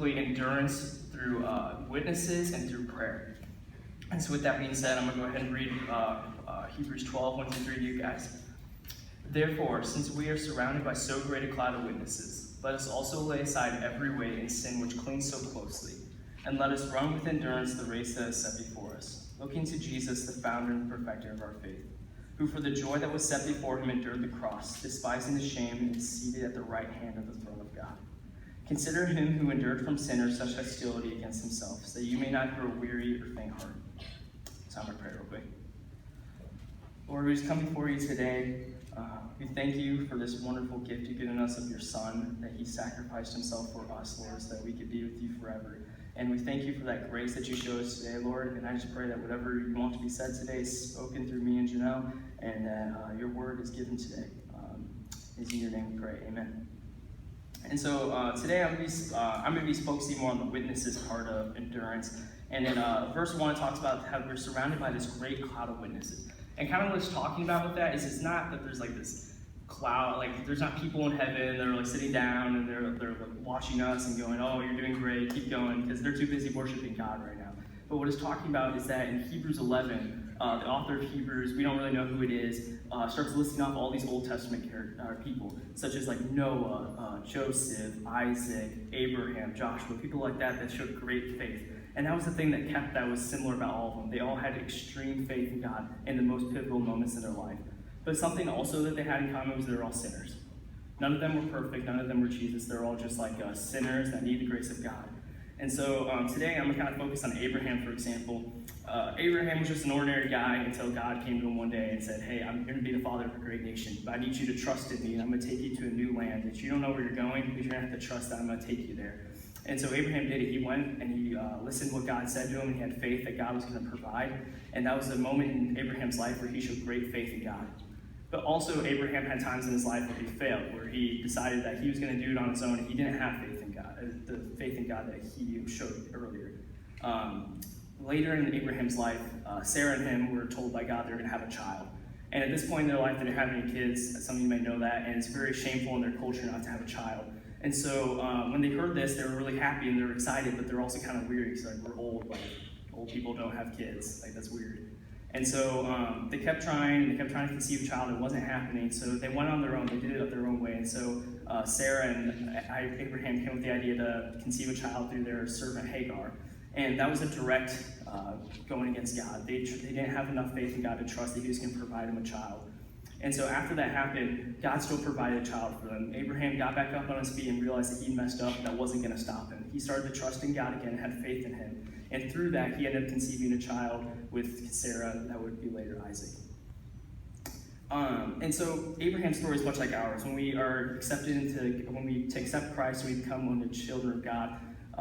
Endurance through witnesses and through prayer. And so with that being said, I'm going to go ahead and read Hebrews 12, 1 through 3 to you guys. Therefore, since we are surrounded by so great a cloud of witnesses, let us also lay aside every weight and sin which clings so closely, and let us run with endurance the race that is set before us, looking to Jesus, the founder and perfecter of our faith, who for the joy that was set before him endured the cross, despising the shame, and is seated at the right hand of the throne of God. Consider him who endured from sinners such hostility against himself, so that you may not grow weary or faint-hearted. So I'm going to pray real quick. Lord, we just come before you today. We thank you for this wonderful gift you've given us of your Son, that he sacrificed himself for us, Lord, so that we could be with you forever. And we thank you for that grace that you show us today, Lord. And I just pray that whatever you want to be said today is spoken through me and Janelle, and that your word is given today. It's in your name we pray. Amen. And so today I'm going to be focusing more on the witnesses part of endurance. And in verse 1, it talks about how we're surrounded by this great cloud of witnesses. And kind of what it's talking about with that is it's not that there's like this cloud, like there's not people in heaven that are like sitting down and they're like watching us and going, oh, you're doing great, keep going, because they're too busy worshiping God right now. But what it's talking about is that in Hebrews 11, the author of Hebrews, we don't really know who it is, starts listing off all these Old Testament people, such as like Noah, Joseph, Isaac, Abraham, Joshua, people like that showed great faith. And that was the thing that was similar about all of them. They all had extreme faith in God in the most pivotal moments in their life. But something also that they had in common was they were all sinners. None of them were perfect, none of them were Jesus. They're all just like sinners that need the grace of God. And so today I'm going to kind of focus on Abraham, for example. Abraham was just an ordinary guy until God came to him one day and said, hey, I'm going to be the father of a great nation, but I need you to trust in me, and I'm going to take you to a new land that you don't know where you're going, but you're going to have to trust that I'm going to take you there. And so Abraham did it. He went and he listened to what God said to him, and he had faith that God was going to provide. And that was the moment in Abraham's life where he showed great faith in God. But also Abraham had times in his life where he failed, where he decided that he was going to do it on his own, and he didn't have faith in God, the faith in God that he showed earlier. Later in Abraham's life, Sarah and him were told by God they were going to have a child. And at this point in their life, they didn't have any kids. Some of you may know that, and it's very shameful in their culture not to have a child. And so when they heard this, they were really happy and they were excited, but they're also kind of weary because we're old. Like, old people don't have kids. Like, that's weird. And so they kept trying to conceive a child. It wasn't happening. So they went on their own. They did it their own way. And so Sarah and Abraham came with the idea to conceive a child through their servant Hagar. And that was a direct going against God. They didn't have enough faith in God to trust that he was going to provide them a child. And so after that happened, God still provided a child for them. Abraham got back up on his feet and realized that he messed up and that wasn't going to stop him. He started to trust in God again and had faith in him. And through that, he ended up conceiving a child with Sarah that would be later Isaac. And so Abraham's story is much like ours. When we are when we accept Christ, we become one of the children of God. A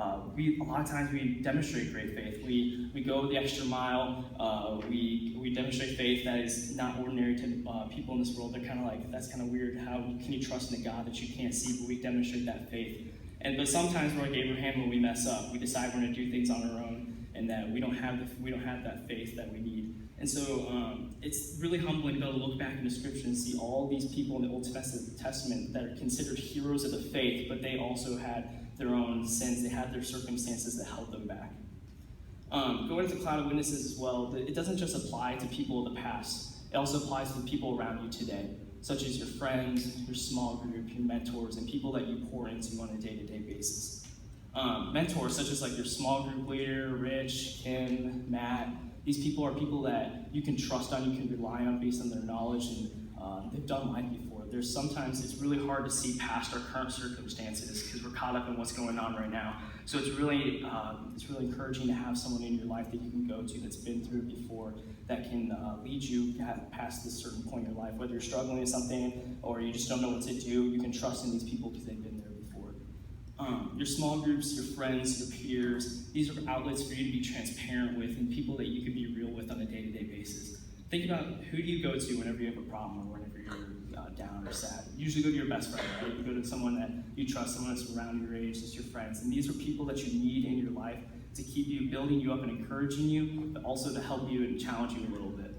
lot of times we demonstrate great faith. We go the extra mile. We demonstrate faith that is not ordinary to people in this world. They're kind of like, that's kind of weird. How can you trust in a God that you can't see? But we demonstrate that faith. But sometimes we're like Abraham when we mess up. We decide we're going to do things on our own, and that we don't have that faith that we need. And so it's really humbling to be able to look back into Scripture and see all these people in the Old Testament that are considered heroes of the faith, but they also had their own sins. They had their circumstances that held them back. Going to the cloud of witnesses as well, it doesn't just apply to people of the past. It also applies to the people around you today, such as your friends, your small group, your mentors, and people that you pour into on a day-to-day basis. Mentors such as like your small group leader, Rich, Kim, Matt. These people are people that you can trust on, you can rely on based on their knowledge, and they've done life before. Sometimes it's really hard to see past our current circumstances because we're caught up in what's going on right now. So it's really encouraging to have someone in your life that you can go to that's been through it before, that can lead you past this certain point in your life. Whether you're struggling with something or you just don't know what to do, you can trust in these people because they've been there before. Your small groups, your friends, your peers, these are outlets for you to be transparent with and people that you can be real with on a day-to-day basis. Think about who do you go to whenever you have a problem or whenever you're down or sad. You usually go to your best friend, right? You go to someone that you trust, someone that's around your age, just your friends. And these are people that you need in your life to keep you, building you up and encouraging you, but also to help you and challenge you a little bit.